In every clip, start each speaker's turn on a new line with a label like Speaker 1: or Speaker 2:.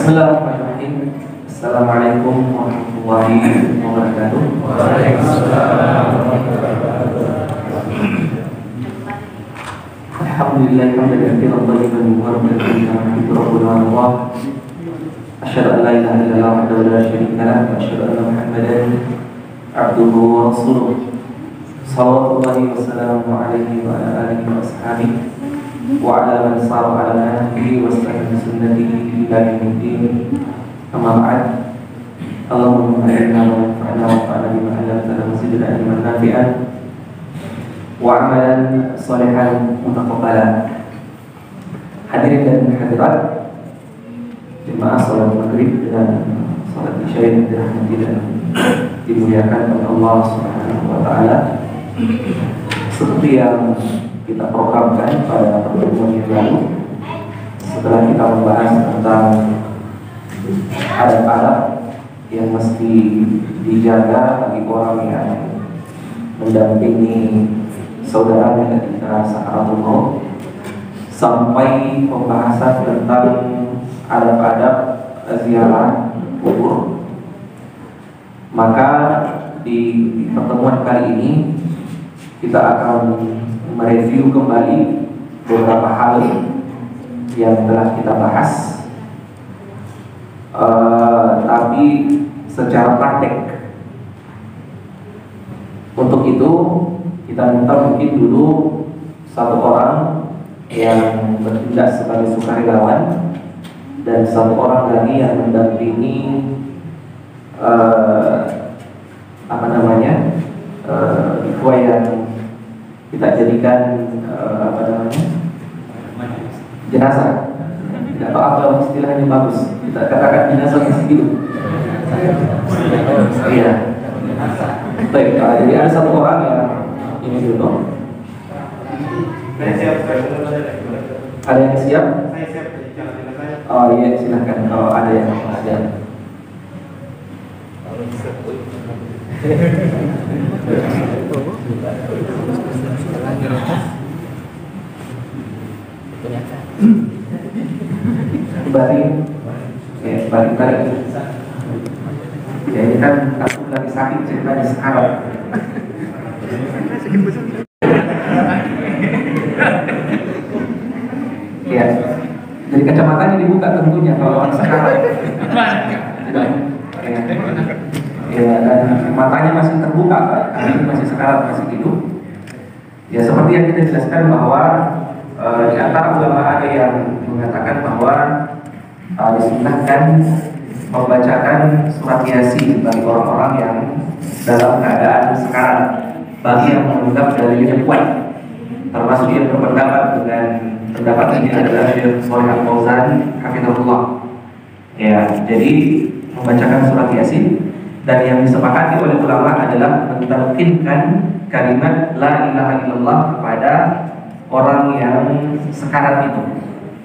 Speaker 1: Bismillahirrahmanirrahim. Assalamualaikum warahmatullahi wabarakatuh. Waalaikumsalam warahmatullahi wabarakatuh. Alhamdulillah hamdan katsiran thayyiban mubarakan fihi rahmatullah. Asyhadu an la ilaha illallah wahdahu la syarika lahu wa asyhadu anna Muhammadan abduhu wa rasuluh. Shallallahu wasallam alaihi wa ala alihi wa ashabihi wa ala man sara ala nahjihi wa istahada sunnatihi ila yaumiddin. Amma ba'd. Allahumma inna wa nafa'na wa fa'na bima 'allamtana wa zidna ilman nafi'an wa 'amalan shalihan mutaqabbalan. Hadirin dan hadirat jemaah salat maghrib dan salat isya yang dirahmati dan dimuliakan oleh Allah Subhanahu wa taala. Seperti yang kita programkan pada pertemuan yang lalu, setelah kita membahas tentang adab-adab yang mesti dijaga bagi orang yang mendampingi saudaranya ketika sakaratul maut, sampai pembahasan tentang adab-adab ziarah kubur. Maka di pertemuan kali ini kita akan mereview kembali beberapa hal yang telah kita bahas, tapi secara praktek. Untuk itu kita minta mungkin dulu satu orang yang bertindak sebagai sukarelawan dan satu orang lagi yang mendampingi ikhwah yang kita jadikan jenazah. Tidak tahu apa istilahnya bagus. Kita katakan jenazah masih hidup. Iya. Baik, jadi ada satu orang yang ini dulu. Ada yang siap? Oh iya, silahkan kalau ada yang ada. Balik. Ya ini kan aku lagi sakit ceritanya sekarang. Ya, jadi kacamatanya dibuka tentunya kalau orang sekarang. Ya, dan matanya masih terbuka, karena masih sekarat, masih hidup. Ya, seperti yang kita jelaskan bahwa di antara ulama ada yang mengatakan bahwa disunahkan membacakan surat Yasin bagi orang-orang yang dalam keadaan sekarat, bagi yang menganggap dalilnya kuat, termasuk yang berpendapat dengan pendapat ini adalah Syekh Shalih Al-Fauzan hafizahullah. Ya, jadi membacakan surat Yasin. Dan yang disepakati oleh ulama adalah mentalqinkan kalimat la ilaha illallah kepada orang yang sekarat itu.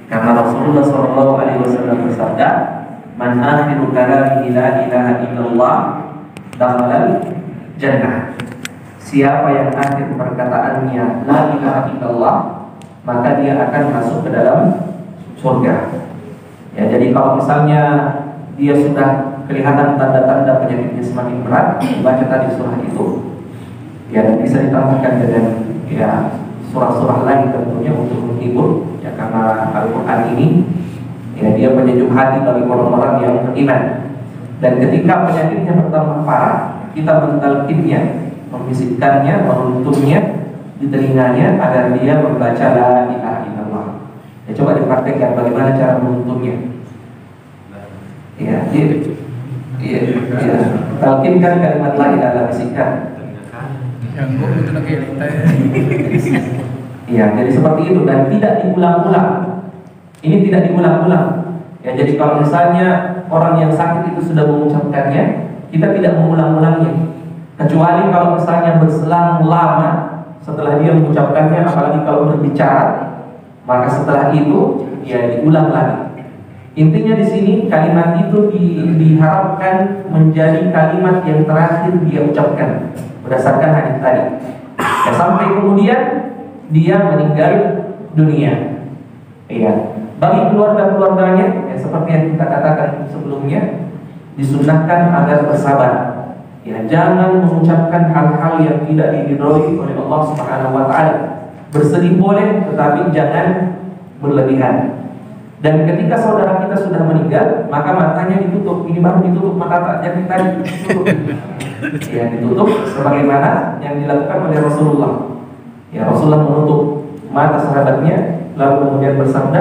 Speaker 1: Karena Rasulullah SAW bersabda, "Man akhiru kalamihi la ilaha illallah dakhalal jannah." Siapa yang akhir perkataannya la ilaha illallah, maka dia akan masuk ke dalam surga. Ya, jadi kalau misalnya dia sudah kelihatan tanda-tanda penyakitnya semakin berat, baca tadi surah itu, ya, dan bisa ditambahkan dengan surah-surah lain tentunya untuk menghibur, ya, karena Al-Quran ini ya dia penyejuk hati bagi orang-orang yang beriman. Dan ketika penyakitnya bertambah parah, kita mentalkinnya, membisikkannya, menuntunnya di telinganya agar dia membaca la ilaha illallah. Ya, coba dipraktekkan bagaimana cara menuntunnya. Iya. Talkinkan kalimat la ilaha illallah, bisikkan. Iya, jadi seperti itu dan tidak diulang-ulang. Ini tidak diulang-ulang. Ya, jadi kalau misalnya orang yang sakit itu sudah mengucapkannya, kita tidak mengulang-ulangnya. Kecuali kalau misalnya berselang lama setelah dia mengucapkannya, apalagi kalau berbicara, maka setelah itu ya diulang lagi. Intinya di sini kalimat itu diharapkan menjadi kalimat yang terakhir dia ucapkan berdasarkan hadis tadi. Ya, sampai kemudian dia meninggal dunia. Iya. Bagi keluarga-keluarganya, ya, seperti yang kita katakan sebelumnya, disunnahkan agar bersabar. Ya, jangan mengucapkan hal-hal yang tidak diridhoi oleh Allah Subhanahu wa taala. Bersedih boleh, tetapi jangan berlebihan. Dan ketika saudara kita sudah meninggal, maka matanya ditutup. Ini baru ditutup mata, jadi tadi ditutup. Ya, ditutup sebagaimana yang dilakukan oleh Rasulullah. Ya, Rasulullah menutup mata sahabatnya, lalu kemudian bersabda,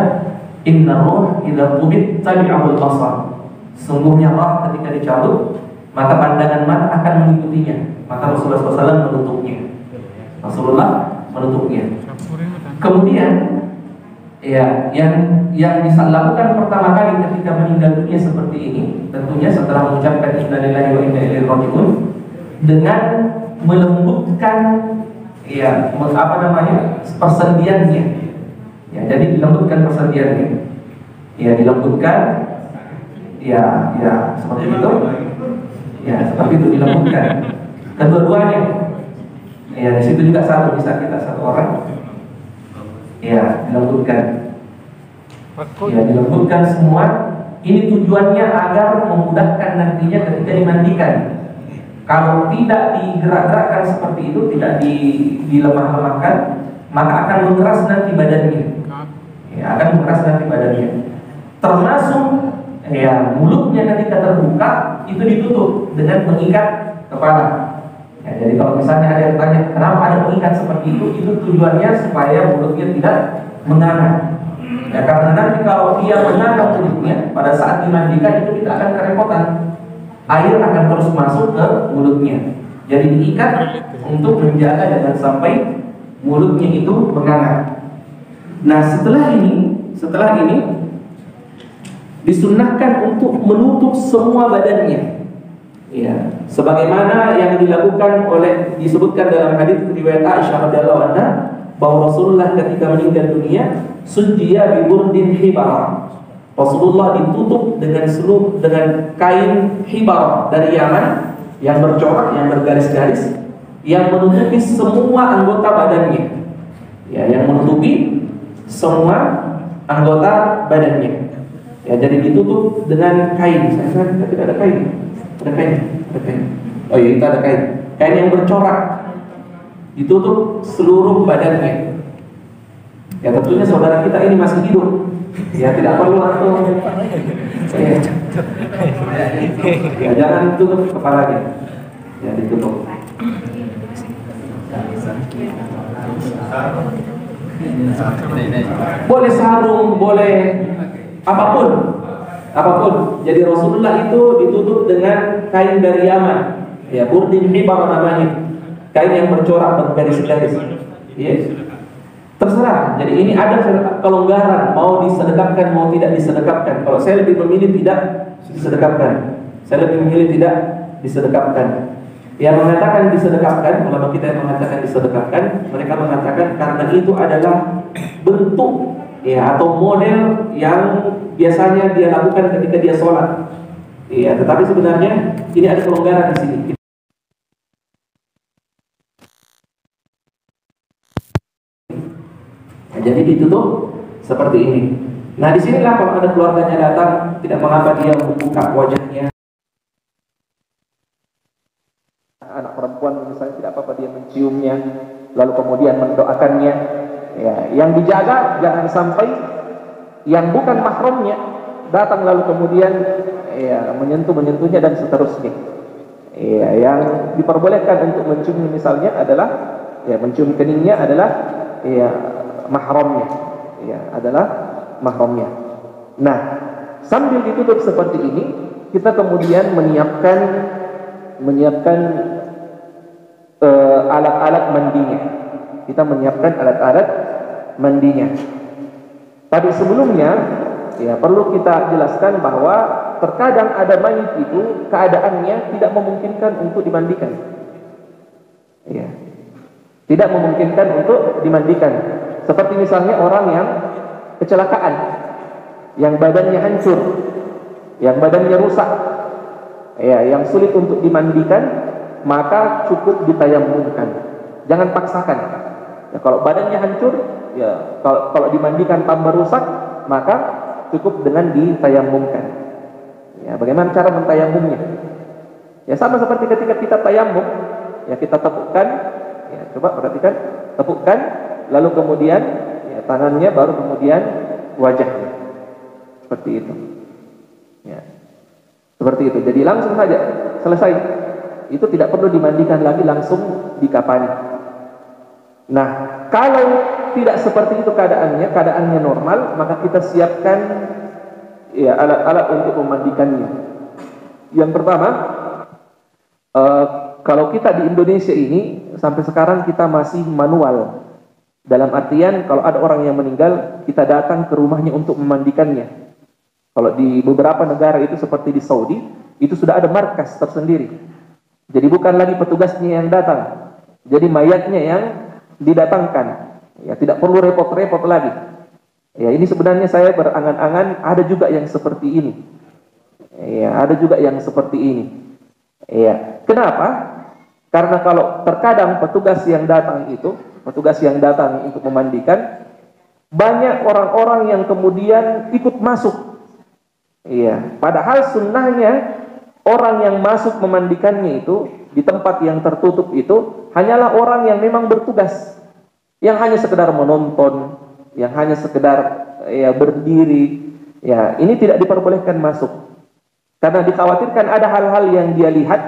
Speaker 1: "Inna ruh idza qubit tabi'ahul basar." Sungguhnya roh ketika dicabut, maka pandangan mata akan mengikutinya. Maka Rasulullah SAW menutupnya. Rasulullah menutupnya. Kemudian, ya, yang bisa lakukan pertama kali ketika meninggal dunia seperti ini, tentunya setelah mengucapkan inna lillahi wa inna ilaihi raji'un, dengan melembutkan, ya, persendiannya. Ya, jadi dilembutkan persendiannya. Ya, dilembutkan. Ya, seperti itu. Ya, seperti itu dilembutkan. Kedua-duanya. Ya, di situ juga bisa kita satu orang. Ya, dilembutkan. Ya, dilembutkan semua. Ini tujuannya agar memudahkan nantinya ketika dimandikan. Kalau tidak digerak-gerakkan seperti itu, tidak dilemah-lemahkan, maka akan mengeras nanti badannya. Ya, akan mengeras nanti badannya. Termasuk, ya, mulutnya ketika terbuka itu ditutup dengan mengikat kepala. Ya, jadi kalau misalnya ada yang tanya kenapa ada mengikat seperti itu tujuannya supaya mulutnya tidak menganga. Ya, karena nanti kalau dia menganga mulutnya pada saat dimandikan itu kita akan kerepotan. Air akan terus masuk ke mulutnya. Jadi diikat untuk menjaga jangan sampai mulutnya itu menganga. Nah, setelah ini disunnahkan untuk menutup semua badannya. Ya, sebagaimana yang disebutkan dalam hadis riwayat Aisyah radhiyallahu anha bahwa Rasulullah ketika meninggal dunia sujjiya bi burdin hibara. Rasulullah ditutup dengan kain hibara dari Yaman yang bercorak, yang bergaris-garis, yang menutupi semua anggota badannya. Ya, yang menutupi semua anggota badannya. Ya, jadi ditutup dengan kain. Saya tidak ada kain. Ada kain. Oh iya, itu ada kain. Kain yang bercorak. Ditutup seluruh badannya. Ya, tentunya saudara kita ini masih hidup. Ya, tidak perlu antum. Ya, jangan tutup kepalanya. Ya, ditutup. Boleh sarung, boleh apapun. Jadi Rasulullah itu ditutup dengan kain dari Yaman. Ya, burdin hibar namanya. Kain yang bercorak bergaris-garis. Ya. Terserah. Jadi ini ada kelonggaran, mau disedekapkan mau tidak disedekapkan. Kalau saya lebih memilih tidak disedekapkan. Yang mengatakan disedekapkan, ulama kita yang mengatakan disedekapkan, mereka mengatakan karena itu adalah bentuk, ya, atau model yang biasanya dia lakukan ketika dia sholat. Ya, tetapi sebenarnya ini ada kelonggaran di sini. Jadi ditutup seperti ini. Nah, disinilah kalau ada keluarganya datang, tidak mengapa dia membuka wajahnya. Anak perempuan misalnya tidak apa-apa dia menciumnya, lalu kemudian mendoakannya. Ya, yang dijaga jangan sampai yang bukan mahramnya datang lalu kemudian, ya, menyentuhnya dan seterusnya. Ya, yang diperbolehkan untuk mencium misalnya adalah, ya, mencium keningnya adalah, ya, mahramnya, ya, adalah mahramnya. Nah, sambil ditutup seperti ini, kita kemudian menyiapkan alat-alat mandinya. Kita menyiapkan alat-alat mandinya. Tadi sebelumnya, ya, perlu kita jelaskan bahwa terkadang ada mayit itu keadaannya tidak memungkinkan untuk dimandikan. Ya, tidak memungkinkan untuk dimandikan. Seperti misalnya orang yang kecelakaan, yang badannya hancur, yang badannya rusak, ya, yang sulit untuk dimandikan, maka cukup ditayamumkan. Jangan paksakan. Ya, kalau badannya hancur, ya, kalau dimandikan tambah rusak,
Speaker 2: maka cukup dengan ditayamumkan. Ya, bagaimana cara mentayamumnya? Ya sama seperti ketika kita tayamum, ya kita tepukkan, ya coba perhatikan, tepukkan, lalu kemudian ya, tangannya, baru kemudian wajahnya, seperti itu. Ya, seperti itu. Jadi langsung saja selesai. Itu tidak perlu dimandikan lagi, langsung dikafani. Nah, kalau tidak seperti itu keadaannya normal, maka kita siapkan ya alat-alat untuk memandikannya. Yang pertama, kalau kita di Indonesia ini sampai sekarang kita masih manual. Dalam artian kalau ada orang yang meninggal, kita datang ke rumahnya untuk memandikannya. Kalau di beberapa negara itu seperti di Saudi, itu sudah ada markas tersendiri. Jadi bukan lagi petugasnya yang datang, jadi mayatnya yang didatangkan. Ya, tidak perlu repot-repot lagi. Ya, ini sebenarnya saya berangan-angan ada juga yang seperti ini. Ya, ada juga yang seperti ini. Ya, kenapa? Karena kalau terkadang petugas yang datang untuk memandikan, banyak orang-orang yang kemudian ikut masuk. Iya, padahal sunnahnya orang yang masuk memandikannya itu di tempat yang tertutup itu hanyalah orang yang memang bertugas, yang hanya sekedar menonton, yang hanya sekedar ya berdiri. Ya, ini tidak diperbolehkan masuk karena dikhawatirkan ada hal-hal yang dia lihat,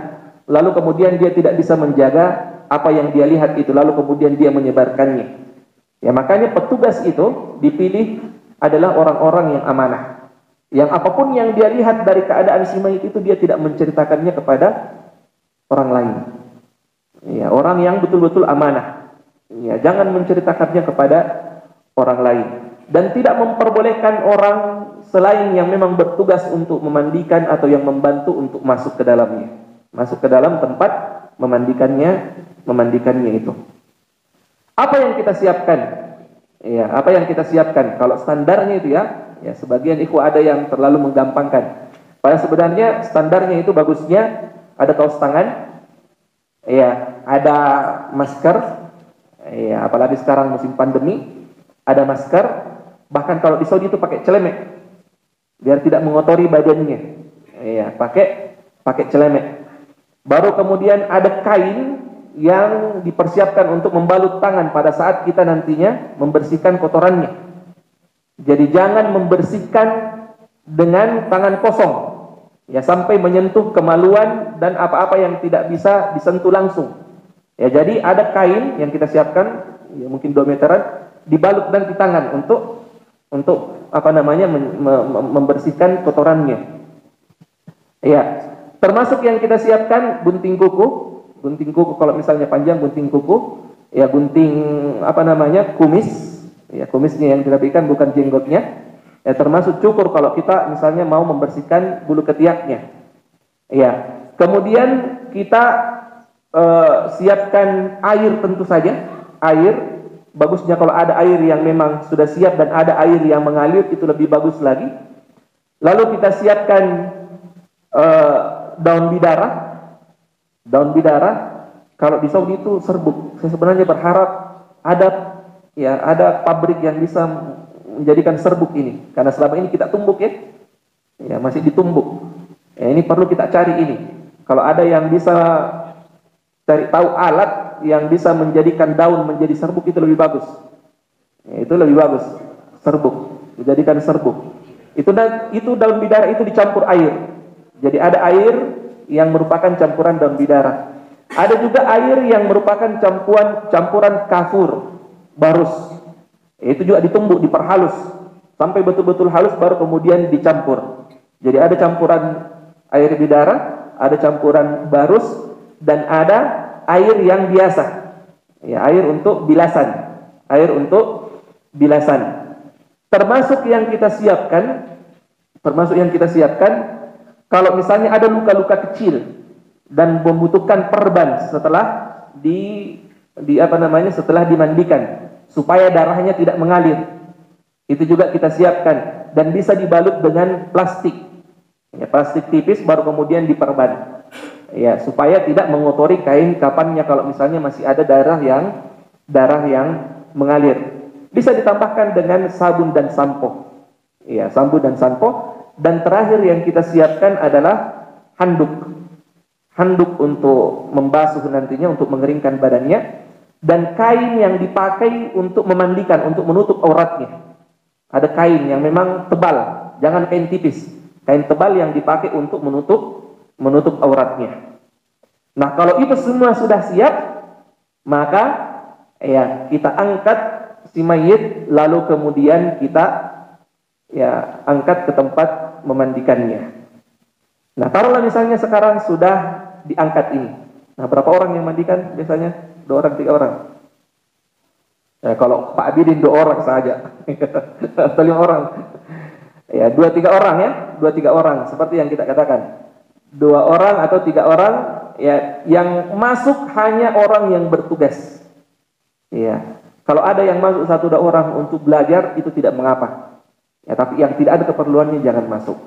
Speaker 2: lalu kemudian dia tidak bisa menjaga apa yang dia lihat itu, lalu kemudian dia menyebarkannya. Ya, makanya petugas itu dipilih adalah orang-orang yang amanah, yang apapun yang dia lihat dari keadaan si mayit itu dia tidak menceritakannya kepada orang lain. Ya, orang yang betul-betul amanah. Ya, jangan menceritakannya kepada orang lain. Dan tidak memperbolehkan orang selain yang memang bertugas untuk memandikan atau yang membantu untuk masuk ke dalamnya. Masuk ke dalam tempat memandikannya itu. Apa yang kita siapkan? Ya, apa yang kita siapkan? Kalau standarnya itu ya sebagian ikhwah ada yang terlalu menggampangkan. Padahal sebenarnya standarnya itu bagusnya ada kaos tangan, ya, ada masker, ya, apalagi sekarang musim pandemi, ada masker. Bahkan kalau di Saudi itu pakai celemek, biar tidak mengotori badannya, ya, pakai celemek. Baru kemudian ada kain yang dipersiapkan untuk membalut tangan pada saat kita nantinya membersihkan kotorannya. Jadi jangan membersihkan dengan tangan kosong, ya, sampai menyentuh kemaluan dan apa-apa yang tidak bisa disentuh langsung. Ya, jadi ada kain yang kita siapkan, ya, mungkin 2 meteran, dibalut dan di tangan untuk apa namanya membersihkan kotorannya. Ya, termasuk yang kita siapkan gunting kuku kalau misalnya panjang, gunting kuku, ya, gunting apa namanya kumis. Ya, kumisnya yang dirapikan, bukan jenggotnya. Ya, termasuk cukur kalau kita misalnya mau membersihkan bulu ketiaknya. Ya, kemudian kita siapkan air, tentu saja. Air, bagusnya kalau ada air yang memang sudah siap dan ada air yang mengalir, itu lebih bagus lagi. Lalu kita siapkan daun bidara. Daun bidara, kalau di Saudi itu serbuk. Saya sebenarnya berharap ada pabrik yang bisa menjadikan serbuk ini, karena selama ini kita tumbuk, ya masih ditumbuk. Ya, ini perlu kita cari ini. Kalau ada yang bisa cari tahu alat yang bisa menjadikan daun menjadi serbuk, itu lebih bagus. Ya, itu lebih bagus, serbuk, dijadikan serbuk. Itu daun bidara itu dicampur air. Jadi ada air yang merupakan campuran daun bidara. Ada juga air yang merupakan campuran kafur, barus. Itu juga ditumbuk, diperhalus sampai betul-betul halus, baru kemudian dicampur. Jadi ada campuran air bidara, ada campuran barus, dan ada air yang biasa. Ya, air untuk bilasan. Termasuk yang kita siapkan, kalau misalnya ada luka-luka kecil dan membutuhkan perban setelah setelah dimandikan, supaya darahnya tidak mengalir, itu juga kita siapkan dan bisa dibalut dengan plastik, ya, plastik tipis, baru kemudian diperban, ya, supaya tidak mengotori kain kafannya kalau misalnya masih ada darah yang mengalir. Bisa ditambahkan dengan sabun dan sampo, Ya, sampo dan sanpo. Dan terakhir yang kita siapkan adalah handuk. Handuk untuk membasuh nantinya, untuk mengeringkan badannya, dan kain yang dipakai untuk memandikan, untuk menutup auratnya. Ada kain yang memang tebal, jangan kain tipis. Kain tebal yang dipakai untuk menutup auratnya. Nah, kalau itu semua sudah siap, maka ya kita angkat si mayit, lalu kemudian kita ya angkat ke tempat memandikannya. Nah, taruhlah misalnya sekarang sudah diangkat ini. Nah, berapa orang yang mandikan biasanya? 2 orang, 3 orang. Ya, kalau Pak Abidin 2 orang saja. Atau 5 orang. Ya, 2-3 orang ya, 2-3 orang seperti yang kita katakan. 2 orang atau 3 orang ya, yang masuk hanya orang yang bertugas. Ya. Kalau ada yang masuk 1-2 orang untuk belajar, itu tidak mengapa. Ya, tapi yang tidak ada keperluannya jangan masuk.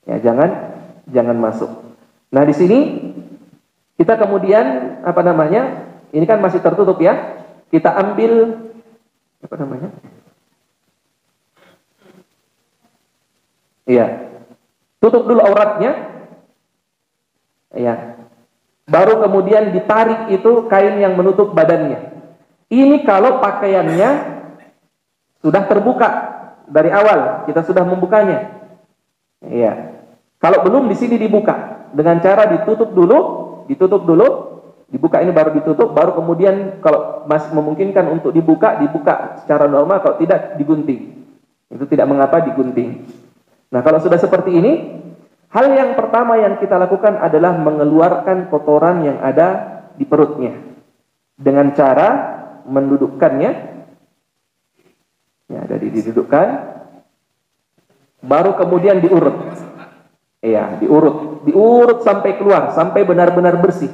Speaker 2: Ya, jangan masuk. Nah, di sini kita kemudian apa namanya? Ini kan masih tertutup ya. Kita ambil apa namanya? Iya. Tutup dulu auratnya. Iya. Baru kemudian ditarik itu kain yang menutup badannya. Ini kalau pakaiannya sudah terbuka dari awal, kita sudah membukanya. Iya. Kalau belum, di sini dibuka dengan cara ditutup dulu, dibuka ini baru ditutup, baru kemudian kalau masih memungkinkan untuk dibuka secara normal, kalau tidak digunting. Itu tidak mengapa digunting. Nah, kalau sudah seperti ini, hal yang pertama yang kita lakukan adalah mengeluarkan kotoran yang ada di perutnya dengan cara mendudukkannya. Ya, jadi didudukkan, baru kemudian diurut. Iya, diurut sampai keluar, sampai benar-benar bersih.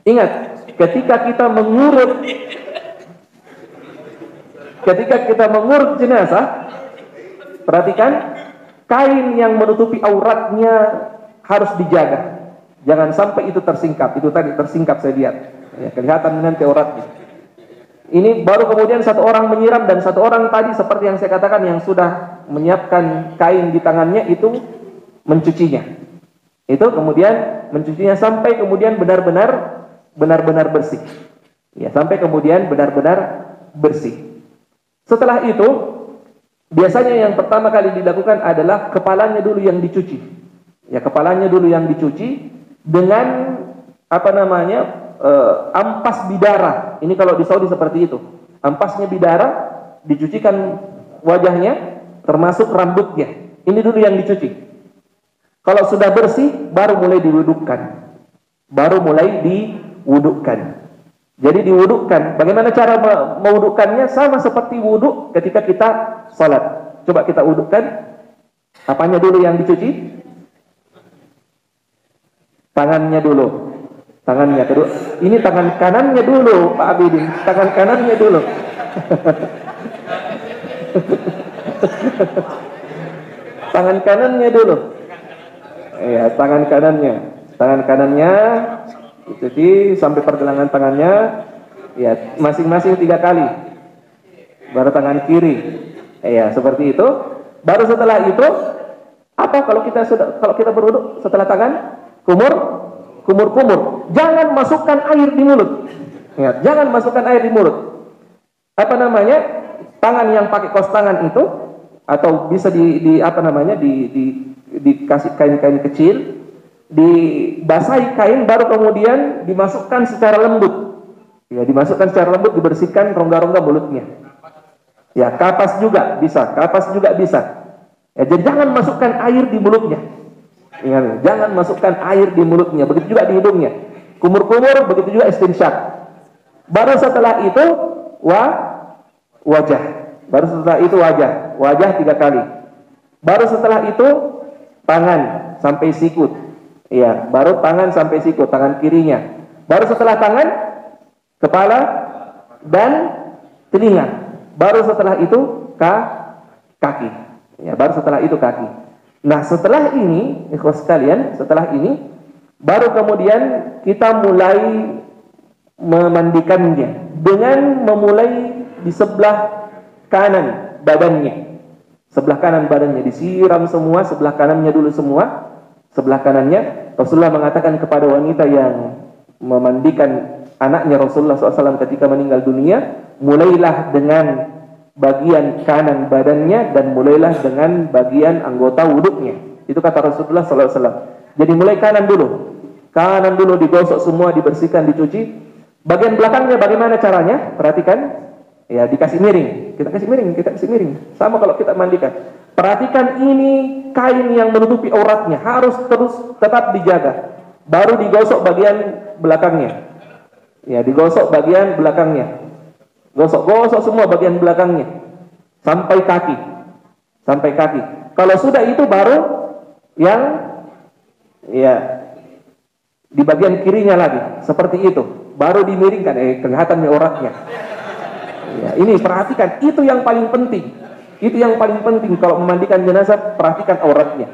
Speaker 2: Ingat, ketika kita mengurut jenazah, perhatikan, kain yang menutupi auratnya harus dijaga. Jangan sampai itu tersingkap. Itu tadi tersingkap saya lihat. Ya, kelihatan nanti auratnya. Ini baru kemudian 1 orang menyiram, dan 1 orang tadi seperti yang saya katakan yang sudah menyiapkan kain di tangannya itu mencucinya. Itu kemudian mencucinya sampai kemudian benar-benar bersih. Ya, sampai kemudian benar-benar bersih. Setelah itu, biasanya yang pertama kali dilakukan adalah kepalanya dulu yang dicuci. Ya, kepalanya dulu yang dicuci dengan apa namanya? Ampas bidara. Ini kalau di Saudi seperti itu. Ampasnya bidara, dicucikan wajahnya termasuk rambutnya. Ini dulu yang dicuci. Kalau sudah bersih, baru mulai diwudukkan. Jadi diwudukkan. Bagaimana cara mewudukkannya? Sama seperti wuduk ketika kita salat. Coba kita wudukkan. Apanya dulu yang dicuci? Tangannya dulu. Tangannya kedua. Ini tangan kanannya dulu, Pak Abidin. Tangan kanannya dulu. Tangan kanannya dulu. Ya, tangan kanannya dicuci sampai pergelangan tangannya. Ya, masing-masing 3 kali. Baru tangan kiri. Ya, seperti itu. Baru setelah itu, apa kalau kita berwudu setelah tangan? Kumur. Jangan masukkan air di mulut. Ingat, jangan masukkan air di mulut. Apa namanya? Tangan yang pakai kaos tangan itu, atau bisa dikasih kain-kain kecil, dibasahi kain, baru kemudian dimasukkan secara lembut. Ya, dimasukkan secara lembut, dibersihkan rongga-rongga mulutnya. Ya, kapas juga bisa. Ya, jadi jangan masukkan air di mulutnya. Ingat, jangan masukkan air di mulutnya. Begitu juga di hidungnya. Kumur-kumur, begitu juga istinsyak. Baru setelah itu wajah. Wajah 3 kali. Baru setelah itu tangan sampai sikut. Iya, baru tangan sampai sikut, tangan kirinya. Baru setelah tangan, kepala dan telinga. Baru setelah itu kaki. Ya, baru setelah itu kaki. Nah, setelah ini, ikhwas sekalian, baru kemudian kita mulai memandikannya dengan memulai di sebelah kanan badannya. Sebelah kanan badannya disiram semua, sebelah kanannya dulu semua, sebelah kanannya. Rasulullah mengatakan kepada wanita yang memandikan anaknya Rasulullah SAW ketika meninggal dunia, mulailah dengan bagian kanan badannya dan mulailah dengan bagian anggota wuduknya. Itu kata Rasulullah SAW. Jadi mulai kanan dulu digosok semua, dibersihkan, dicuci. Bagian belakangnya bagaimana caranya? Perhatikan. Ya, dikasih miring. Kita kasih miring. Sama kalau kita mandikan. Perhatikan, ini kain yang menutupi auratnya harus terus tetap dijaga. Baru digosok bagian belakangnya. Ya, digosok bagian belakangnya. Gosok semua bagian belakangnya sampai kaki. Kalau sudah itu baru yang ya di bagian kirinya lagi seperti itu. Baru dimiringkan, kelihatan auratnya. Ya, ini perhatikan, itu yang paling penting. Itu yang paling penting kalau memandikan jenazah, perhatikan auratnya.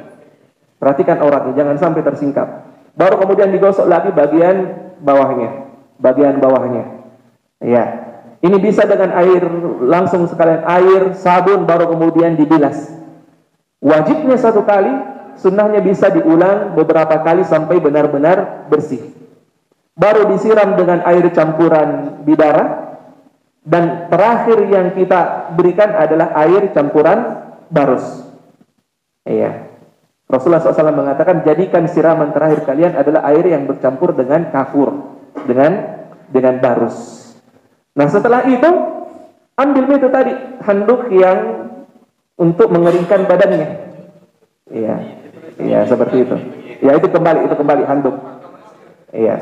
Speaker 2: Jangan sampai tersingkap. Baru kemudian digosok lagi bagian bawahnya. Ya. Ini bisa dengan air, langsung sekalian air, sabun, baru kemudian dibilas. Wajibnya 1 kali, sunnahnya bisa diulang beberapa kali sampai benar-benar bersih. Baru disiram dengan air campuran bidara, dan terakhir yang kita berikan adalah air campuran barus. Iya. Rasulullah SAW mengatakan, jadikan siraman terakhir kalian adalah air yang bercampur dengan kafur, dengan barus. Nah, setelah itu ambil itu tadi handuk yang untuk mengeringkan badannya. Iya, seperti itu. Ya, itu kembali handuk. Iya.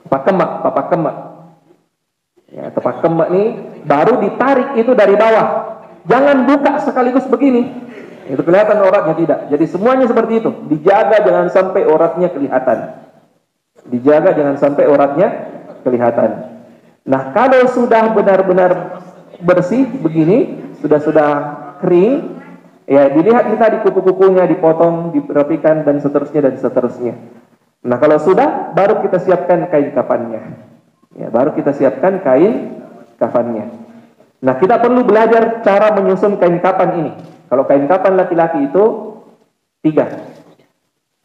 Speaker 2: Papak kemak. Ya, tepak kemak nih baru ditarik itu dari bawah. Jangan buka sekaligus begini. Itu kelihatan auratnya, tidak. Jadi semuanya seperti itu. Dijaga jangan sampai auratnya kelihatan. Nah, kalau sudah benar-benar bersih begini, sudah kering, ya dilihat kita di kuku-kukunya dipotong, dirapikan dan seterusnya. Nah, kalau sudah, baru kita siapkan kain kafannya. Ya, Nah, kita perlu belajar cara menyusun kain kafan ini. Kalau kain kafan laki-laki itu 3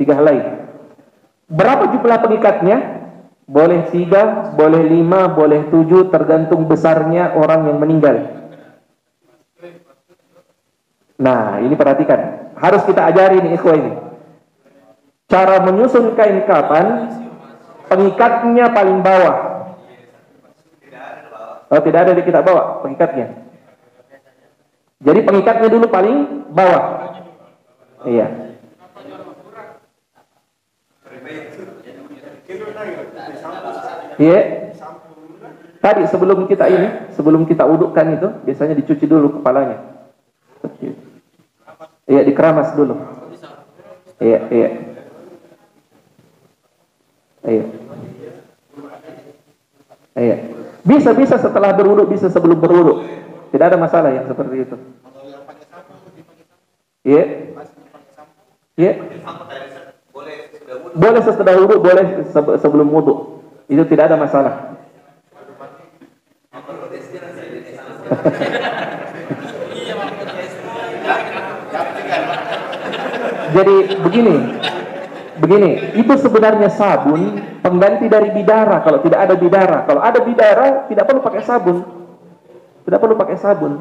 Speaker 2: helai. Berapa jumlah pengikatnya? Boleh 3, boleh 5, boleh 7, tergantung besarnya orang yang meninggal. Nah, ini perhatikan. Harus kita ajari nih ikhwah ini. Cara menyusun kain kafan, pengikatnya paling bawah. Oh, tidak ada di kita bawa pengikatnya. Jadi pengikatnya dulu paling bawah. Iya. Iya. Tadi sebelum kita udukkan itu, biasanya dicuci dulu kepalanya. Iya, dikeramas dulu. Iya. Bisa setelah berwudu, bisa sebelum berwudu. Tidak ada masalah yang seperti itu. Iya. Boleh sesudah wudu, boleh sebelum wudu. Itu tidak ada masalah. Jadi begini, itu sebenarnya sabun pengganti dari bidara. Kalau tidak ada bidara, tidak perlu pakai sabun.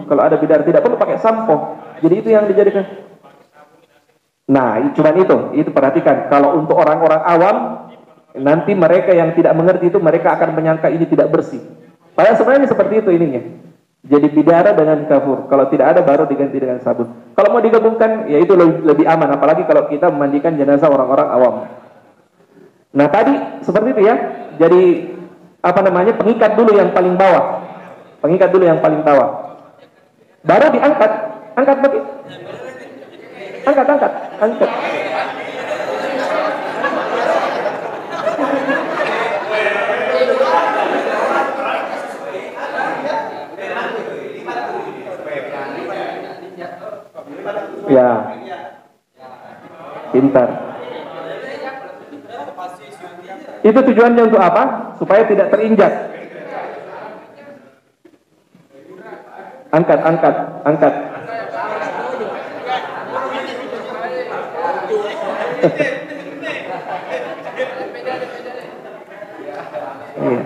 Speaker 2: Kalau ada bidara tidak perlu pakai sampo. Jadi itu yang dijadikan. Nah, cuma itu perhatikan. Kalau untuk orang-orang awam, nanti mereka yang tidak mengerti itu, mereka akan menyangka ini tidak bersih. Padahal sebenarnya seperti itu ininya. Jadi bidara dengan kafur. Kalau tidak ada baru diganti dengan sabun. Kalau mau digabungkan, ya itu lebih aman. Apalagi kalau kita memandikan jenazah orang-orang awam. Nah, tadi seperti itu ya. Jadi pengikat dulu yang paling bawah. Baru diangkat. Angkat begitu. Angkat. Ya, pintar. Itu tujuannya untuk apa? Supaya tidak terinjak. Angkat. Iya.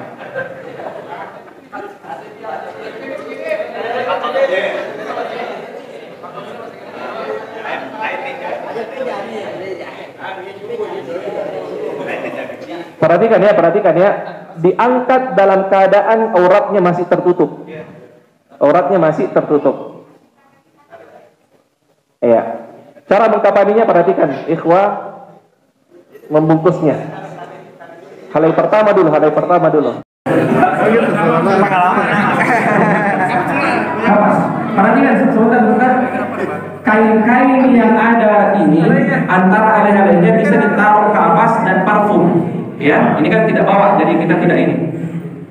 Speaker 2: Perhatikan ya, diangkat dalam keadaan auratnya masih tertutup. Auratnya masih tertutup. Iya. Cara mengkafaninya perhatikan, ikhwah, membungkusnya. Hal yang pertama dulu.
Speaker 1: Perhatikan sebentar. Kain-kain yang ada ini antara helai-helainya bisa ditaruh kapas dan parfum. Ya, ini kan tidak bawa, jadi kita tidak ini.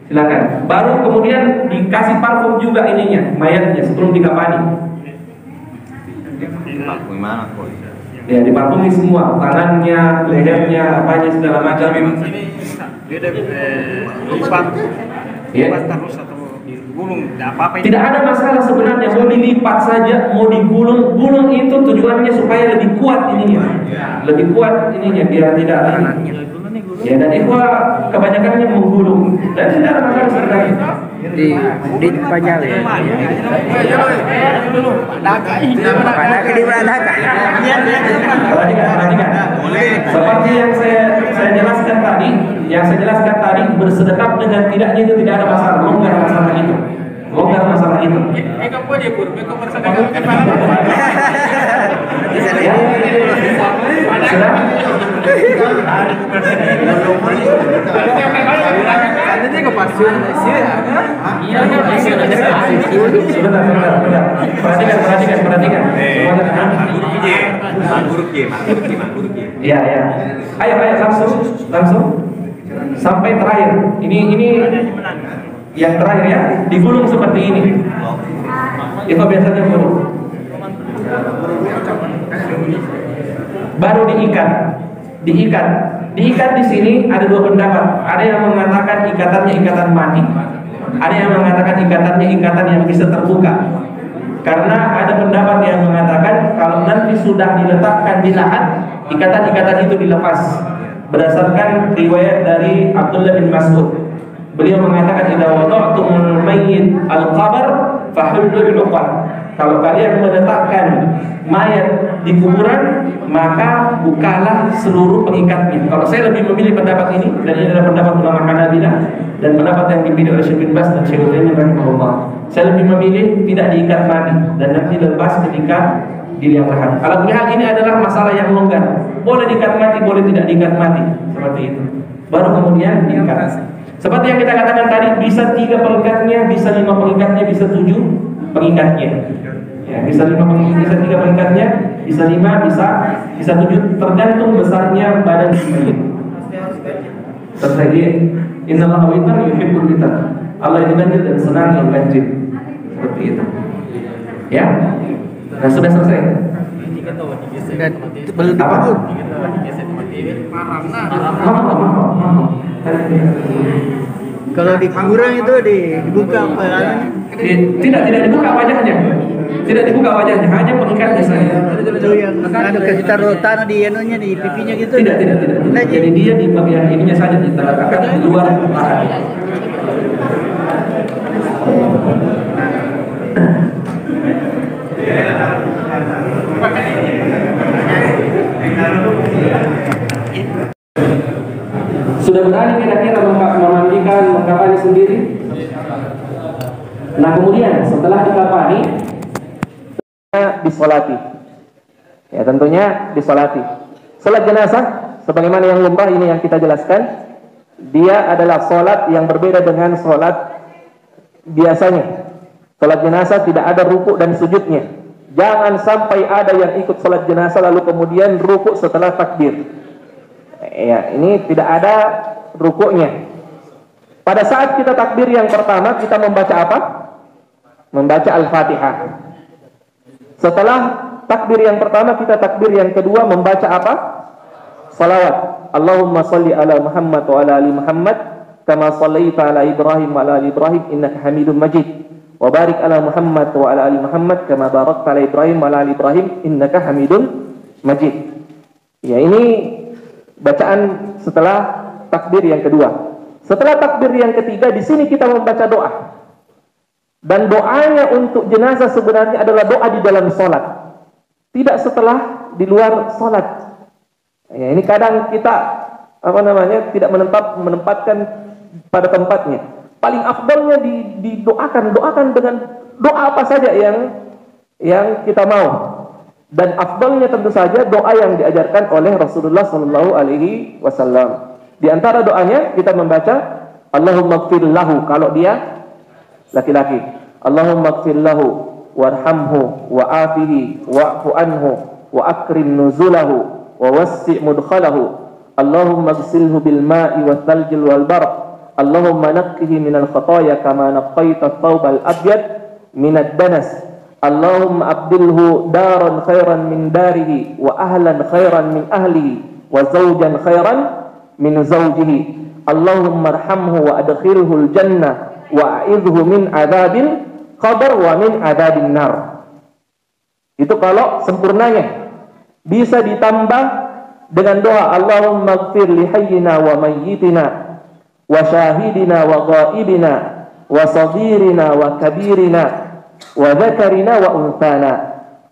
Speaker 1: Silakan. Baru kemudian dikasih parfum juga ininya, mayatnya sebelum dikafani. Ya, diparfumi semua, tangannya, lehernya, apanya segala macam. Ya. Tidak ada masalah sebenarnya, mau dilipat saja, mau digulung. Gulung itu tujuannya supaya lebih kuat ininya, biar tidak ini. Ya, dan ikhwah kebanyakannya menggulung dan tidak ada masalah sebenarnya.
Speaker 3: Di panjang ya.
Speaker 1: Perhatikan. Seperti yang saya jelaskan tadi, bersedekap dengan tidaknya itu tidak ada masalah, longgar masalah itu. Sudah? Perhatikan. Ya. Ayo langsung. Sampai terakhir. Ini yang terakhir ya, digulung seperti ini. Itu biasanya gulung. Baru diikat di sini ada dua pendapat. Ada yang mengatakan ikatannya ikatan mati, ada yang mengatakan ikatannya ikatan yang bisa terbuka. Karena ada pendapat yang mengatakan kalau nanti sudah diletakkan di lahat, ikatan-ikatan itu dilepas. Berdasarkan riwayat dari Abdullah bin Mas'ud, beliau mengatakan idza wada'tumul mayyit al-qabr fahullul 'uqad. Kalau kalian meletakkan mayat di kuburan, maka bukalah seluruh pengikatnya. Kalau saya lebih memilih pendapat ini, dan ini adalah pendapat ulama Hanabilah dan pendapat yang dipilih oleh Syekh bin Baz dan Syekh Utsaimin rahimahullah. Saya lebih memilih tidak diikat mati dan nanti lepas ketika dilihat lahat. Kalau hal ini adalah masalah yang longgar, boleh diikat mati, boleh tidak diikat mati, seperti itu. Baru kemudian diikat. Seperti yang kita katakan tadi, bisa 3 pengikatnya, bisa 5 pengikatnya, bisa 7 pengikatnya. Ya, bisa 3 pengikatnya, bisa 5, bisa 7, tergantung besarnya badan mayit. Terjadi innallaha witar yuhibbul witar. Allah itu ganjil dan senang yang ganjil. Seperti itu. Ya. Nah, sudah selesai. Apa?
Speaker 3: Kalau di kuburan itu dibuka apa?
Speaker 1: Tidak dibuka wajahnya. Tidak dibuka wajahnya, hanya pengikatnya saja.
Speaker 3: Itu yang ada kasih taruh tanah di anunya, di pipinya gitu.
Speaker 1: Tidak. Jadi dia di bagian ininya saja, diletakkan di luar lahan. Sudah berani kira-kira memandikan mengkafani sendiri? Nah, kemudian setelah dikafani disolati. Ya, tentunya disolati. Salat jenazah sebagaimana yang lumrah ini yang kita jelaskan, dia adalah salat yang berbeda dengan salat biasanya. Salat jenazah tidak ada rukuk dan sujudnya. Jangan sampai ada yang ikut salat jenazah lalu kemudian rukuk setelah takbir. Ya, ini tidak ada rukuknya. Pada saat kita takbir yang pertama, kita membaca apa? Membaca Al-Fatihah. Setelah takbir yang pertama, kita takbir yang kedua membaca apa? Salawat. Allahumma salli ala Muhammad wa ala ali Muhammad kama sallaita ala Ibrahim wa ala ali Ibrahim innaka Hamidum Majid. Wa barik ala Muhammad wa ala ali Muhammad kama barakta ala Ibrahim wa ala ali Ibrahim innaka Hamidum Majid.
Speaker 2: Ya, ini bacaan setelah takbir yang kedua. Setelah takbir yang ketiga, di sini kita membaca doa. Dan doanya untuk jenazah sebenarnya adalah doa di dalam sholat, tidak setelah di luar sholat. Ya, ini kadang kita tidak menempatkan pada tempatnya. Paling afdalnya doakan dengan doa apa saja yang kita mau. Dan afdalnya tentu saja doa yang diajarkan oleh Rasulullah sallallahu alaihi wasallam. Di antara doanya kita membaca Allahumma ighfir lahu kalau dia laki-laki. Allahumma ighfir lahu warhamhu wa'afihi wa'fu anhu wa akrim nuzulahu wa wassi' mudkhalahu. Allahumma ighsilhu bil ma'i wal thaljil wal barq. Allahumma naqqihi minal khataaya kama naqqaita ath-thawbal abyad minad danas. Allahumma abdilhu daran khairan min darihi wa ahlan khairan min ahlihi wa zawjan khairan min zawjihi. Allahumma arhamhu wa adkhilhu al-jannah wa a'idhu min adzabil qabr wa min adzabin nar. Itu kalau sempurnanya. Bisa ditambah dengan doa Allahumma ighfir li hayyina wa mayyitina wa syahidina wa ghaibina wa saghirina wa kabirina wa dzakarina wa unthana.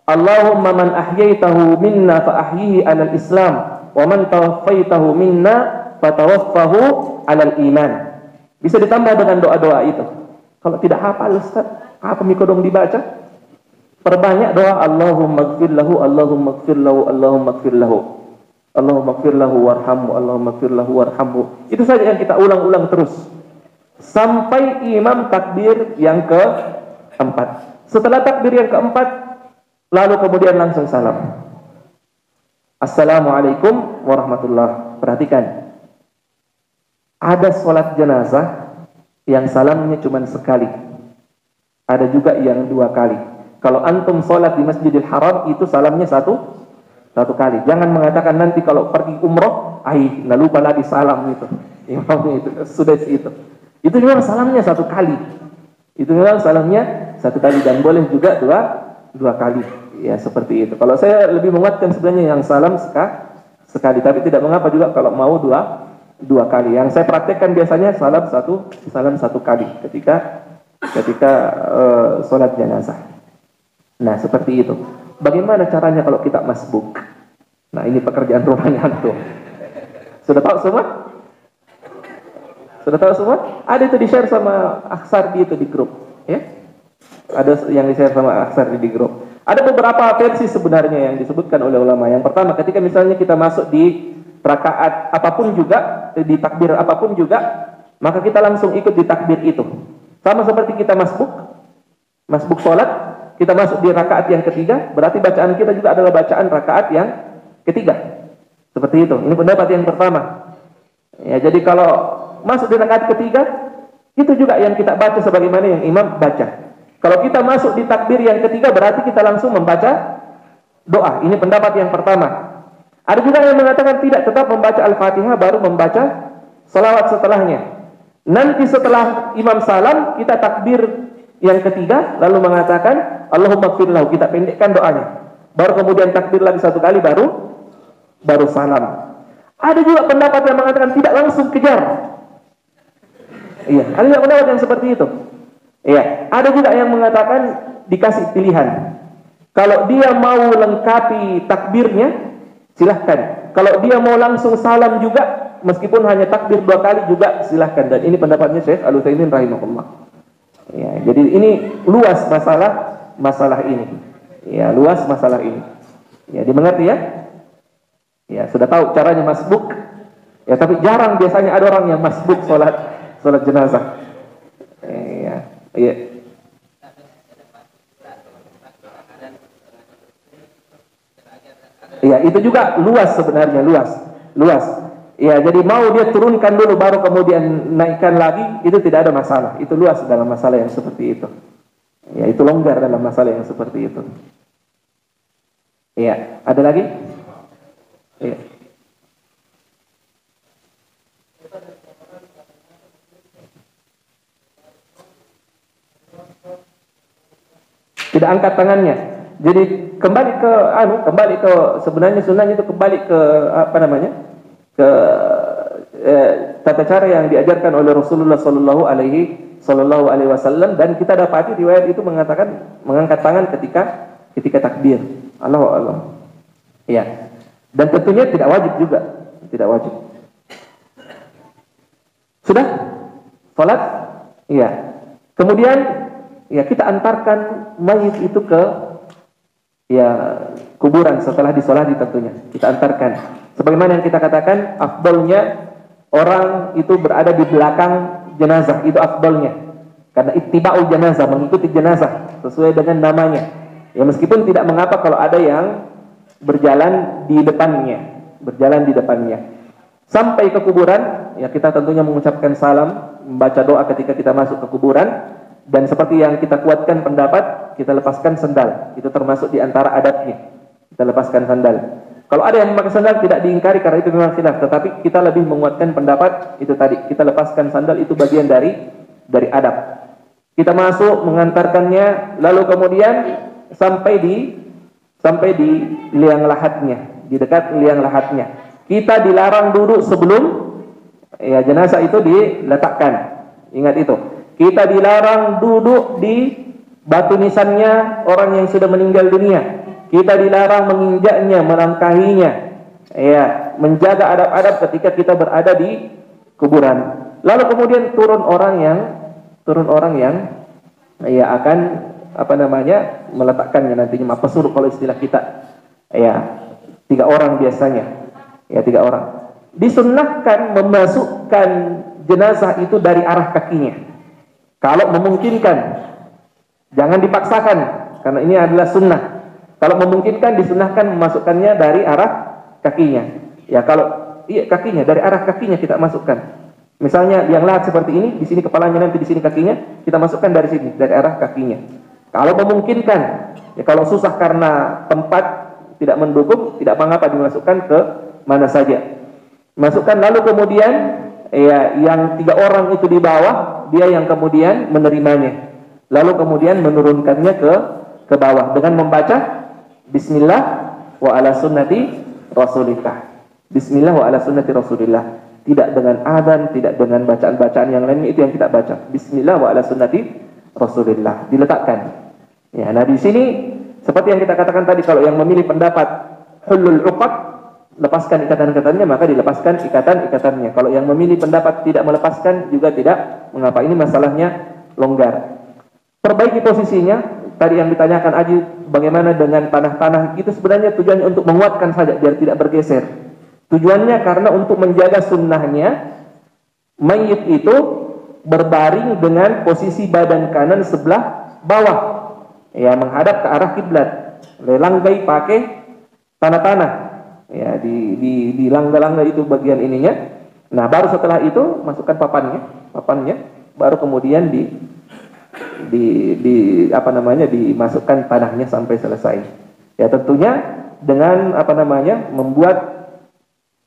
Speaker 2: Allahumma man ahyaitahu minna fa ahyihi 'alal islam wa man tawaffaitahu minna fatawaffahu 'alal iman. Bisa ditambah dengan doa-doa itu. Kalau tidak hafal Ustaz, apa mikodong dibaca? Perbanyak doa Allahumma ighfir lahu, Allahumma ighfir lahu, Allahumma ighfir lahu. Allahumma ighfir lahu warhamhu, Allahumma ighfir lahu warhamhu. Itu saja yang kita ulang-ulang terus sampai imam takbir yang keempat. Setelah takbir yang keempat, lalu kemudian langsung salam. Assalamualaikum warahmatullahi. Perhatikan, ada sholat jenazah yang salamnya cuma sekali, ada juga yang 2 kali. Kalau antum sholat di Masjidil Haram itu salamnya satu kali. Jangan mengatakan nanti kalau pergi umroh, nah lupa lagi salam itu. Imamnya itu sudah itu. Itu memang salamnya 1 kali. Itu memang salamnya 1 kali dan boleh juga dua kali. Ya seperti itu. Kalau saya lebih menguatkan sebenarnya yang salam sekali, tapi tidak mengapa juga kalau mau dua kali. Yang saya praktekkan biasanya salam satu kali ketika sholat jenazah. Nah seperti itu. Bagaimana caranya kalau kita masbuk? Nah ini pekerjaan rumahnya antum. Sudah tahu semua? Sudah tahu semua? Ada itu di-share sama Aksar itu di grup, ya? Ada yang di-share sama Aksar di grup. Ada beberapa versi sebenarnya yang disebutkan oleh ulama. Yang pertama, ketika misalnya kita masuk di rakaat apapun juga, di takbir apapun juga, maka kita langsung ikut di takbir itu. Sama seperti kita masbuk sholat, kita masuk di rakaat yang ketiga, berarti bacaan kita juga adalah bacaan rakaat yang ketiga. Seperti itu. Ini pendapat yang pertama. Ya, jadi kalau masuk di rakaat ketiga, itu juga yang kita baca sebagaimana yang imam baca. Kalau kita masuk di takbir yang ketiga, berarti kita langsung membaca doa. Ini pendapat yang pertama. Ada juga yang mengatakan tidak, tetap membaca Al-Fatihah baru membaca salawat setelahnya. Nanti setelah imam salam, kita takbir yang ketiga, lalu mengatakan Allahumma ighfir lahu, kita pendekkan doanya. Baru kemudian takbir lagi 1 kali, baru salam. Ada juga pendapat yang mengatakan tidak langsung kejar. Iya, ada juga pendapat yang seperti itu. Iya, ada juga yang mengatakan dikasih pilihan. Kalau dia mau lengkapi takbirnya, silahkan. Kalau dia mau langsung salam juga, meskipun hanya takbir 2 kali juga silahkan. Dan ini pendapatnya Syekh Al-Utsaimin rahimahullah. Ya, jadi ini luas masalah ini. Ya, luas masalah ini. Ya, dimengerti ya? Ya, sudah tahu caranya masbuk. Ya, tapi jarang biasanya ada orang yang masbuk sholat jenazah. Ya, iya. Ya, itu juga luas sebenarnya, luas. Ya, jadi mau dia turunkan dulu baru kemudian naikkan lagi, itu tidak ada masalah. Itu luas dalam masalah yang seperti itu. Ya, itu longgar dalam masalah yang seperti itu. Ya, ada lagi? Ya. Tidak angkat tangannya. Jadi kembali ke sebenarnya sunnahnya itu kembali ke apa namanya? Ke tata cara yang diajarkan oleh Rasulullah sallallahu alaihi wasallam, dan kita dapati riwayat itu mengatakan mengangkat tangan ketika takbir. Allah. Ya. Dan tentunya tidak wajib juga, tidak wajib. Sudah? Salat? Iya. Kemudian ya kita antarkan mayit itu ke kuburan setelah disolati tentunya. Kita antarkan. Sebagaimana yang kita katakan, afdalnya orang itu berada di belakang jenazah, itu afdalnya. Karena ittiba'ul jenazah, mengikuti jenazah sesuai dengan namanya. Ya meskipun tidak mengapa kalau ada yang berjalan di depannya. Sampai ke kuburan, ya kita tentunya mengucapkan salam, membaca doa ketika kita masuk ke kuburan, dan seperti yang kita kuatkan pendapat, kita lepaskan sendal. Itu termasuk di antara adabnya. Kita lepaskan sandal. Kalau ada yang memakai sandal tidak diingkari karena itu memang khilaf, tetapi kita lebih menguatkan pendapat itu tadi, kita lepaskan sandal, itu bagian dari adab. Kita masuk mengantarkannya, lalu kemudian sampai di liang lahatnya, di dekat liang lahatnya. Kita dilarang duduk sebelum jenazah itu diletakkan. Ingat itu. Kita dilarang duduk di batu nisannya orang yang sudah meninggal dunia. Kita dilarang menginjaknya, melangkahinya. Ya, menjaga adab-adab ketika kita berada di kuburan. Lalu kemudian turun orang yang akan meletakkannya nantinya, mapesur kalau istilah kita. Ya, 3 orang biasanya. Ya, 3 orang. Disunnahkan memasukkan jenazah itu dari arah kakinya. Kalau memungkinkan, jangan dipaksakan, karena ini adalah sunnah. Kalau memungkinkan, disunnahkan memasukkannya dari arah kakinya. Ya, kalau kakinya, dari arah kakinya kita masukkan. Misalnya yang lahat seperti ini, di sini kepalanya, nanti di sini kakinya, kita masukkan dari sini, dari arah kakinya. Kalau memungkinkan, ya kalau susah karena tempat tidak mendukung, tidak mengapa dimasukkan ke mana saja. Masukkan, lalu kemudian yang 3 orang itu di bawah, dia yang kemudian menerimanya. Lalu kemudian menurunkannya ke bawah dengan membaca Bismillah wa ala sunnati Rasulillah. Bismillah wa ala sunnati Rasulillah. Tidak dengan adzan, tidak dengan bacaan-bacaan yang lainnya, itu yang kita baca. Bismillah wa ala sunnati Rasulillah. Diletakkan. Ya, nah di sini seperti yang kita katakan tadi, kalau yang memilih pendapat hulul uqad, lepaskan ikatan-ikatannya, maka dilepaskan ikatan-ikatannya. Kalau yang memilih pendapat tidak melepaskan, juga tidak mengapa. Ini masalahnya longgar. Perbaiki posisinya. Tadi yang ditanyakan Aji, bagaimana dengan tanah-tanah, itu sebenarnya tujuannya untuk menguatkan saja, biar tidak bergeser. Tujuannya karena untuk menjaga sunnahnya, mayit itu berbaring dengan posisi badan kanan sebelah bawah, ya, menghadap ke arah kiblat. Langgai pakai tanah-tanah, ya, di langga-langga itu bagian ininya. Nah, baru setelah itu masukkan papannya, baru kemudian dimasukkan tanahnya sampai selesai. Ya, tentunya dengan membuat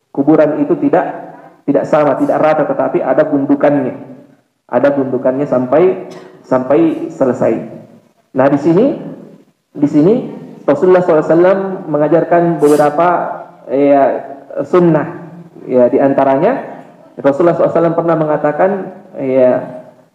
Speaker 2: kuburan itu tidak sama, tidak rata, tetapi ada gundukannya sampai selesai. Nah, di sini Rasulullah SAW mengajarkan beberapa sunnah. Ya, di antaranya Rasulullah SAW pernah mengatakan,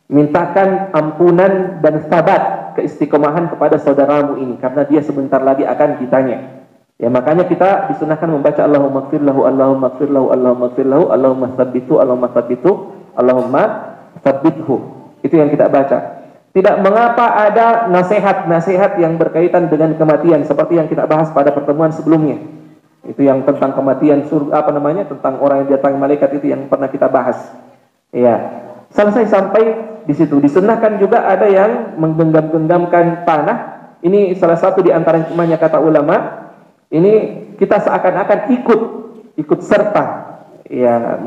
Speaker 2: mintakan ampunan dan sabat keistiqomahan kepada saudaramu ini, karena dia sebentar lagi akan ditanya. Ya, makanya kita disunahkan membaca Allahumma ighfir lahu, Allahumma ighfir lahu, Allahumma ighfir lahu, Allahumma tsabbithu, Allahumma tsabbithu, Allahumma tsabbithu. Itu yang kita baca. Tidak mengapa ada nasihat-nasihat yang berkaitan dengan kematian, seperti yang kita bahas pada pertemuan sebelumnya. Itu yang tentang kematian, tentang orang yang datang malaikat, itu yang pernah kita bahas. Ya. Selesai sampai di situ. Disunahkan juga ada yang menggenggam-genggamkan tanah. Ini salah satu di antara hikmahnya, kata ulama. Ini kita seakan-akan ikut serta, ya,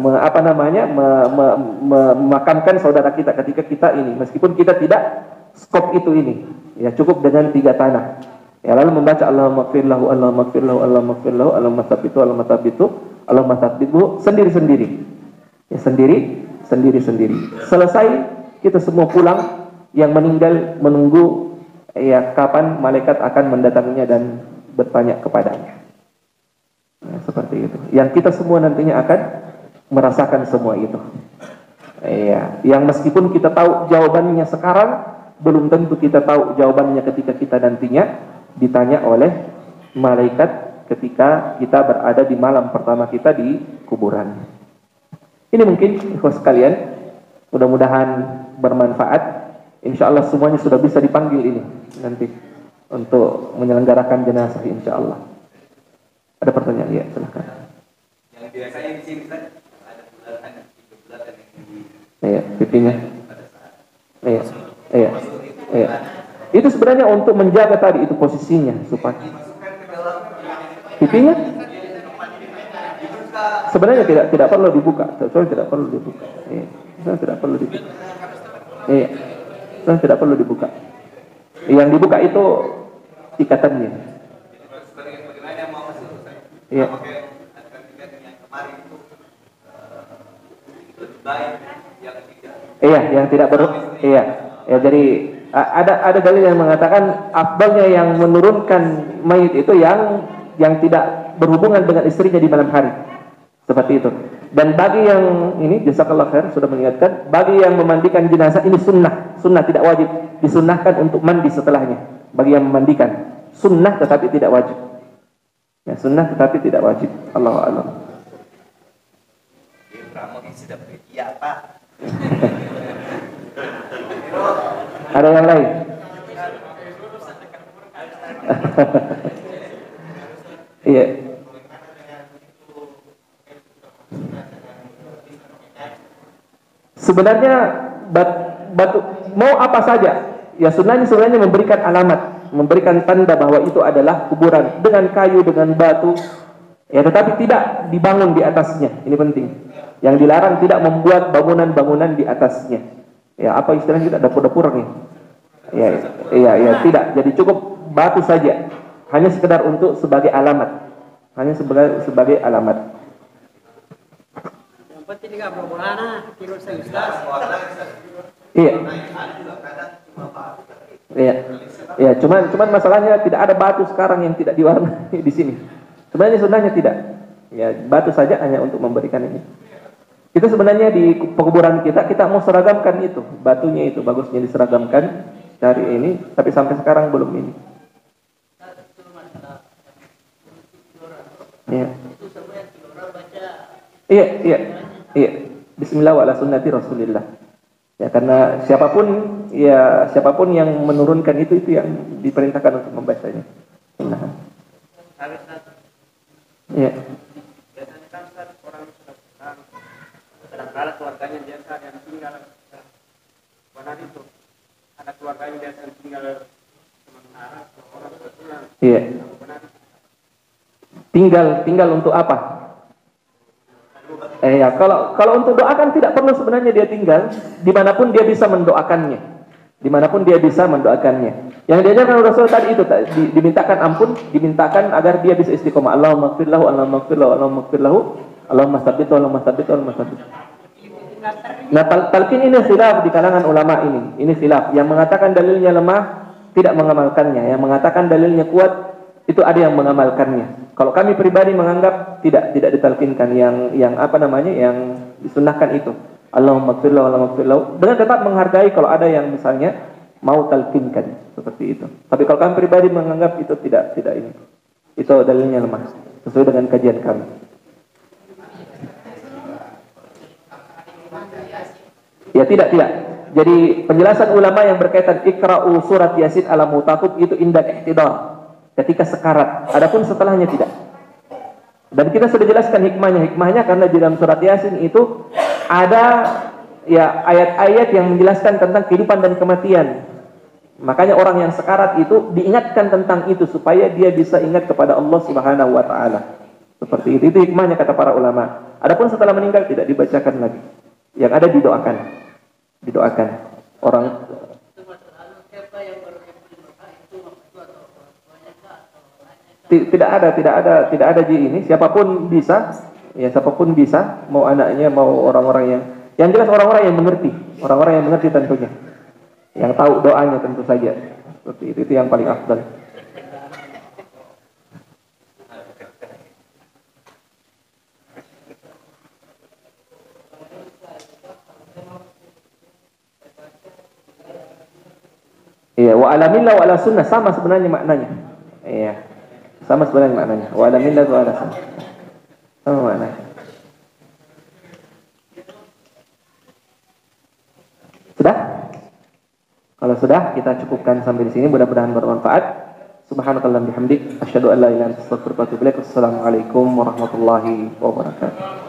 Speaker 2: memakamkan saudara kita ketika kita ini, meskipun kita tidak skop itu ini. Ya, cukup dengan 3 tanah. Ya, lalu membaca Allahumma ighfir lahu, Allahumma ighfir lahu, Allahumma ighfir lahu, Allahumma tsabbithu, Allahumma tsabbithu, Allahumma tsabbithu, sendiri-sendiri. Ya, sendiri-sendiri. Selesai, kita semua pulang. Yang meninggal menunggu, ya, kapan malaikat akan mendatanginya dan bertanya kepadanya. Ya, seperti itu. Yang kita semua nantinya akan merasakan semua itu. Iya, yang meskipun kita tahu jawabannya sekarang, belum tentu kita tahu jawabannya ketika kita nantinya ditanya oleh malaikat ketika kita berada di malam pertama kita di kuburan. Ini mungkin ikhwas sekalian, mudah-mudahan bermanfaat. Insya Allah semuanya sudah bisa dipanggil ini nanti untuk menyelenggarakan jenazah insya Allah. Ada pertanyaan? Ya, silahkan.
Speaker 4: Yang biasanya di sini kan ada bulatan yang di
Speaker 2: Iya, pipinya. Iya, iya, iya. Itu sebenarnya untuk menjaga tadi itu posisinya supaya pipinya sebenarnya tidak perlu dibuka. Soalnya tidak perlu dibuka. Iya, soalnya tidak perlu dibuka. Iya, soalnya tidak perlu dibuka. Yang dibuka itu ikatannya. Iya. Iya, yang tidak iya. Ya, jadi ada dalil yang mengatakan afdalnya yang menurunkan mayit itu yang tidak berhubungan dengan istrinya di malam hari. Seperti itu. Dan bagi yang ini jazakallahu khair sudah mengingatkan, bagi yang memandikan jenazah ini sunnah tidak wajib, disunnahkan untuk mandi setelahnya. Bagi yang memandikan sunnah tetapi tidak wajib. Ya, sunnah tetapi tidak wajib. Allahu a'lam.
Speaker 4: Iya, Pak.
Speaker 2: Ada yang lain? Iya. Sebenarnya batu mau apa saja, ya sunnahnya sebenarnya memberikan alamat, memberikan tanda bahwa itu adalah kuburan dengan kayu, dengan batu. Ya, tetapi tidak dibangun di atasnya. Ini penting. Yang dilarang tidak membuat bangunan-bangunan di atasnya. Ya, apa istilahnya kita dapur-dapur nih? Ya, tidak. Jadi cukup batu saja. Hanya sekedar untuk sebagai alamat. Hanya sebagai alamat.
Speaker 3: Yang penting juga berbolana, kira saya Ustaz.
Speaker 2: Iya. Iya. Ya, cuman masalahnya tidak ada batu sekarang yang tidak diwarnai di sini. Sebenarnya sunnahnya tidak. Ya, batu saja hanya untuk memberikan ini. Kita sebenarnya di pekuburan kita mau seragamkan itu, batunya itu bagusnya diseragamkan dari ini, tapi sampai sekarang belum ini. Iya. Iya. Bismillah wa ala sunnati Rasulillah. Ya, karena siapapun yang menurunkan itu yang diperintahkan untuk membacanya. Nah. Iya.
Speaker 3: Biasanya kan orang sudah pulang, kadang-kadang keluarganya biasa yang tinggal. Benar itu, ada keluarganya biasa yang tinggal sementara, orang sudah pulang.
Speaker 2: Iya. Tinggal untuk apa? Ya, kalau untuk doa kan tidak perlu sebenarnya dia tinggal, dimanapun dia bisa mendoakannya. Dimanapun dia bisa mendoakannya. Yang diajarkan Rasul tadi itu dimintakan ampun, dimintakan agar dia bisa istiqomah. Allahumma ighfir lahu, Allahumma ighfir lahu, Allahumma ighfir lahu, Allahumma tsabbithu, Allahumma tsabbithu, Allahumma tsabbithu. Nah, talqin ini khilaf di kalangan ulama ini. Ini khilaf. Yang mengatakan dalilnya lemah tidak mengamalkannya. Yang mengatakan dalilnya kuat itu ada yang mengamalkannya. Kalau kami pribadi menganggap tidak ditalqinkan yang disunnahkan itu. Allahumma ighfir lahu, Allahumma ighfir lahu, dengan tetap menghargai kalau ada yang misalnya mau talqinkan seperti itu. Tapi kalau kami pribadi menganggap itu tidak ini. Itu dalilnya lemah sesuai dengan kajian kami. Ya, tidak. Jadi penjelasan ulama yang berkaitan ikra'u surat Yasin ala mutaqib itu indah ihtidar, ketika sekarat. Adapun setelahnya tidak. Dan kita sudah jelaskan hikmahnya karena di dalam surat Yasin itu ada ya ayat-ayat yang menjelaskan tentang kehidupan dan kematian. Makanya orang yang sekarat itu diingatkan tentang itu supaya dia bisa ingat kepada Allah Subhanahu wa taala. Seperti itu hikmahnya kata para ulama. Adapun setelah meninggal tidak dibacakan lagi. Yang ada didoakan. Orang tidak ada di ini. Siapapun bisa, mau anaknya, mau orang-orang yang jelas orang-orang yang mengerti tentunya, yang tahu doanya tentu saja. Seperti itu yang paling afdal. Iya, wa ala millah wa ala sunnah sama sebenarnya maknanya. Iya. Sama sebenarnya maknanya. Wa ala millah wa ala sunnah. Sama maknanya. Sudah? Kalau sudah, kita cukupkan sampai di sini. Mudah-mudahan bermanfaat. Subhanakallahumma bihamdik, asyhadu an la ilaha illa anta astaghfiruka wa atubu ilaik. Assalamualaikum warahmatullahi wabarakatuh.